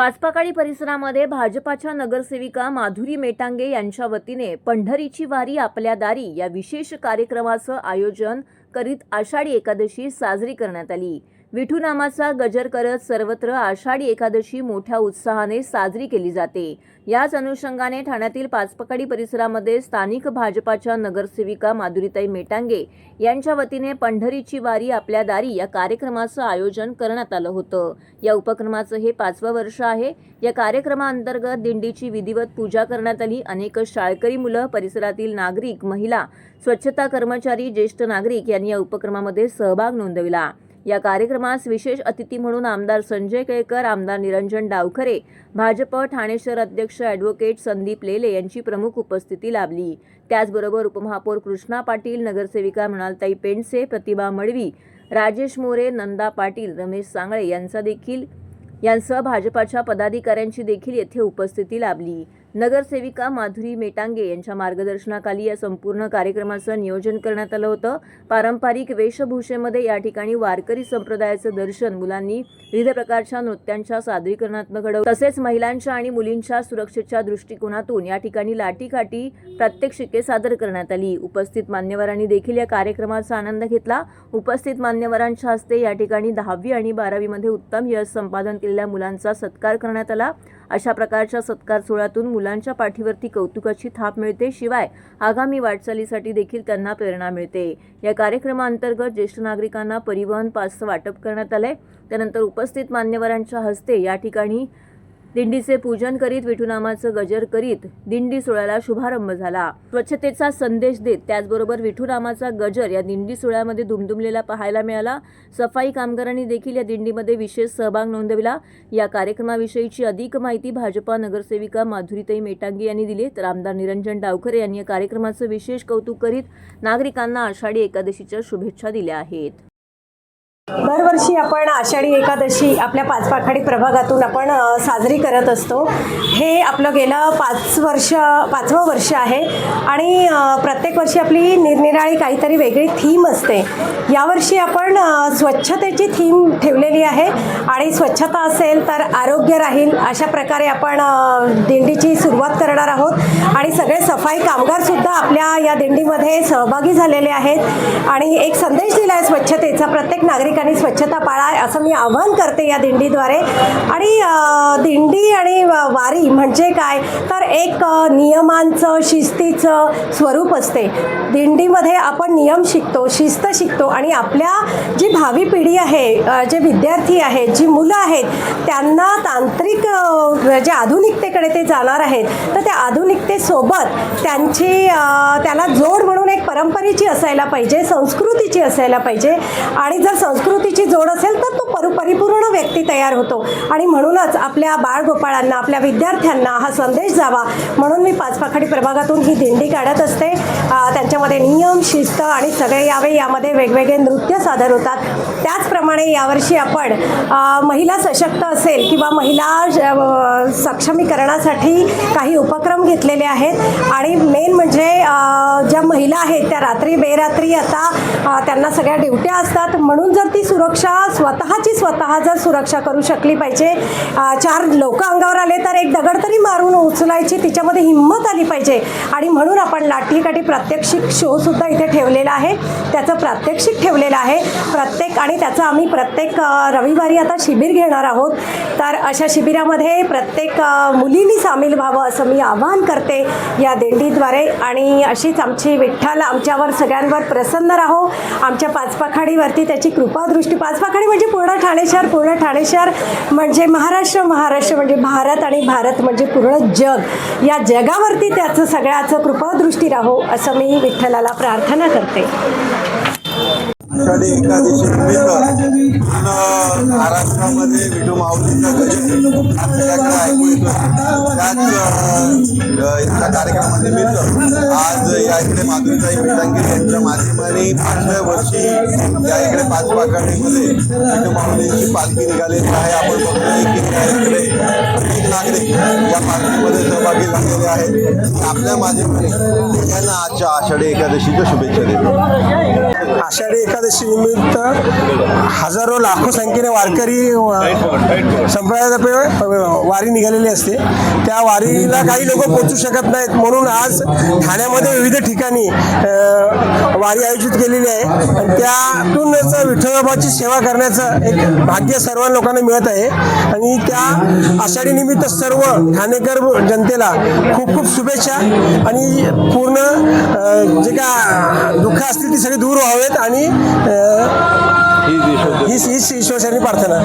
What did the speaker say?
पाचपाकाळी परिसरामध्ये भाजपाच्या नगरसेविका माधुरी मेटांगे यांच्या वतीने पंढरीची वारी आपल्या दारी या विशेष कार्यक्रमाचं आयोजन करीत आषाढी एकादशी साजरी करण्यात आली। विठू नामाचा गजर करत सर्वत्र आषाढी एकादशी मोठ्या उत्साहाने साजरी केली जाते। याच अनुषंगाने ठाण्यातील पाचपाकाळी परिसरामध्ये स्थानिक भाजपाच्या नगरसेविका माधुरीताई मेटांगे यांच्या वतीने पंढरीची वारी आपल्या दारी या कार्यक्रमाचं आयोजन करण्यात आलं होतं। या उपक्रमाचं हे 5वं वर्ष आहे। या कार्यक्रमाअंतर्गत दिंडीची विधिवत पूजा करण्यात आली। अनेक शाळकरी मुलं, परिसरातील नागरिक, महिला, स्वच्छता कर्मचारी, ज्येष्ठ नागरिक यांनी या उपक्रमामध्ये सहभाग नोंदविला। या कार्यक्रमास विशेष अतिथी म्हणून आमदार संजय केळकर, आमदार निरंजन डावखरे, भाजप ठाणे शहर अध्यक्ष ॲडव्होकेट संदीप लेले यांची प्रमुख उपस्थिती लाभली। त्याचबरोबर उपमहापौर कृष्णा पाटील, नगरसेविका मृणालताई पेंडसे, प्रतिभा मडवी, राजेश मोरे, नंदा पाटील, रमेश सांगळे यांसह भाजपाच्या पदाधिकाऱ्यांची देखील येथे उपस्थिती लाभली। नगरसेविका माधुरी मेटांगे यांच्या मार्गदर्शनाखाली या संपूर्ण कार्यक्रमाचं नियोजन करण्यात आलं होतं। पारंपरिक वेशभूषेमध्ये या ठिकाणी वारकरी संप्रदायाचं दर्शन, मुलांनी विविध प्रकारच्या नृत्यांच्या सादरीकरणातून घडवलं। तसेच महिलांच्या आणि मुलींच्या सुरक्षेच्या दृष्टिकोनातून या ठिकाणी लाठीकाठी प्रात्यक्षिके सादर करण्यात आली। उपस्थित मान्यवरांनी देखील या कार्यक्रमाचा आनंद घेतला। उपस्थित मान्यवरांच्या हस्ते या ठिकाणी 10वी आणि 12वी मध्ये उत्तम यश संपादन केलेल्या मुलांचा सत्कार करण्यात आला। अशा प्रकारच्या सत्कार सोहळ्यातून मुलांच्या पाठीवरती कौतुकाची थाप मिळते, शिवाय आगामी वाटचालीसाठी देखील त्यांना प्रेरणा मिळते। या कार्यक्रमाअंतर्गत ज्येष्ठ नागरिकांना परिवहन पासचं वाटप करण्यात आले। त्यानंतर उपस्थित मान्यवरांच्या हस्ते या ठिकाणी दिंडीचे पूजन करीत, विठू नामाचं गजर करीत दिंडी सोहळ्याला शुभारंभ झाला। स्वच्छतेचा संदेश देत त्याचबरोबर विठू नामाचा गजर या दिंडी सोहळ्यामध्ये दुमदुमलेला पाहायला मिळाला। सफाई कामगारांनी देखील या दिंडीमध्ये विशेष सहभाग नोंदविला। या कार्यक्रमाविषयीची अधिक माहिती भाजपा नगरसेविका माधुरीताई मेटांगे यांनी दिली, तर आमदार निरंजन डावखरे यांनी या कार्यक्रमाचं विशेष कौतुक करीत नागरिकांना आषाढी एकादशीच्या शुभेच्छा दिल्या आहेत। दरवर्षी आपण आषाढी एकादशी आपल्या पाचपाकाळी प्रभागातून आपण साजरी करत असतो। हे आपलं गेलं 5वं वर्ष आहे आणि प्रत्येक वर्षी आपली निरनिराळी काहीतरी वेगळी थीम असते। यावर्षी आपण स्वच्छतेची थीम ठेवलेली आहे आणि स्वच्छता असेल तर आरोग्य राहील, अशा प्रकारे आपण दिंडीची सुरुवात करणार आहोत आणि सगळे सफाई कामगारसुद्धा आपल्या या दिंडीमध्ये सहभागी झालेले आहेत आणि एक संदेश दिला आहे स्वच्छतेचा। प्रत्येक नागरिकांनी स्वच्छता पाळा असं मी आवाहन करते या दिंडीद्वारे। आणि दिंडी आणि वारी म्हणजे काय तर एक नियमांचं, शिस्तीचं स्वरूप असते। दिंडीमध्ये आपण नियम शिकतो, शिस्त शिकतो आणि आपल्या जी भावी पिढी आहे, जे विद्यार्थी आहेत, जी मुलं आहेत, त्यांना तांत्रिक जे आधुनिकतेकडे ते जाणार आहेत, तर त्या आधुनिकतेसोबत त्याला जोड म्हणून एक परंपरेची असायला पाहिजे, संस्कृतीची असायला पाहिजे आणि जर संस्कृतीची जोड असेल तर तो परिपूर्ण व्यक्ती तयार होतो। आणि म्हणूनच आपल्या बाळगोपाळांना, आपल्या विद्यार्थ्यांना हा संदेश जावा म्हणून मी पाचपाकाळी प्रभागातून ही दिंडी काढत असते। त्यांच्यामध्ये नियम, शिस्त आणि सगळे यावे, यामध्ये वेगवेगळे नृत्य सादर होतात। त्याचप्रमाणे यावर्षी आपण महिला सशक्त असेल किंवा महिला सक्षमीकरणासाठी काही उपक्रम घेतलेले आहेत आणि मेन म्हणजे ज्या महिला आहेत त्या रात्री बेरात्री आता त्यांना सगळ्या ड्युट्या असतात, म्हणून जर ती सुरक्षा स्वतः जर सुरक्षा करू शकली पाहिजे, 4 लोक अंगावर आले तर एक दगड तरी मारून उचलायची तिच्यामध्ये हिंमत आली पाहिजे आणि म्हणून आपण लाठीकाठी प्रात्यक्षिक शो सुद्धा इथे ठेवलेला आहे। त्याचं प्रात्यक्षिक ठेवलेलं आहे आणि त्याचं आम्ही प्रत्येक रविवारी आता शिबिर घेणार आहोत। तर अशा शिबिरामध्ये प्रत्येक मुलींनी सामील व्हावं असं मी आवाहन करते या दिंडीद्वारे। आणि अशीच आमची विठ्ठल आमच्यावर सगळ्यांवर प्रसन्न राहो, आमच्या पाचपाकाळीवरती त्याची कृपादृष्टी। पाचपाकाळी म्हणजे पूर्ण ठाणे शहर म्हणजे महाराष्ट्र म्हणजे भारत आणि भारत म्हणजे पूर्ण जग। या जगावरती त्याचं सगळ्याचं कृपादृष्टी राहो असं मी विठ्ठलाला प्रार्थना करते। आषाढी एकादशी निमित्त महाराष्ट्रामध्ये विठू माऊलीचा गजर आपल्याकडे ऐकू येतो। त्याच कार्यक्रमानिमित्त आज या इकडे माधुरीताई मेटांगे यांच्या माध्यमाने 5व्या वर्षी या इकडे पाचपाकाळीमध्ये विठू माऊलींची पालखी निघालेली आहे। आपण बघतोय की या इकडे अनेक नागरिक या पालखीमध्ये सहभागी झालेले आहेत। आपल्या माध्यमाने त्यांना आजच्या आषाढी एकादशीच्या शुभेच्छा देतो। आषाढी एकादशी निमित्त हजारो लाखो संख्येने वारकरी संप्रदायातर्फे वारी निघालेली असते. त्या वारीला काही लोक पोचू शकत नाहीत, म्हणून आज ठाण्यामध्ये विविध ठिकाणी वारी आयोजित केलेली आहे. आणि त्यातूनच विठ्ठलबाबाची सेवा करण्याचं एक भाग्य सर्व लोकांना मिळत आहे. आणि त्या आषाढी निमित्त सर्व ठाणेकर जनतेला खूप खूप शुभेच्छा. आणि पूर्ण जे काय दुःख असतील ती सगळी दूर व्हावेत आणि हीच ईश्वरचरणी प्रार्थना.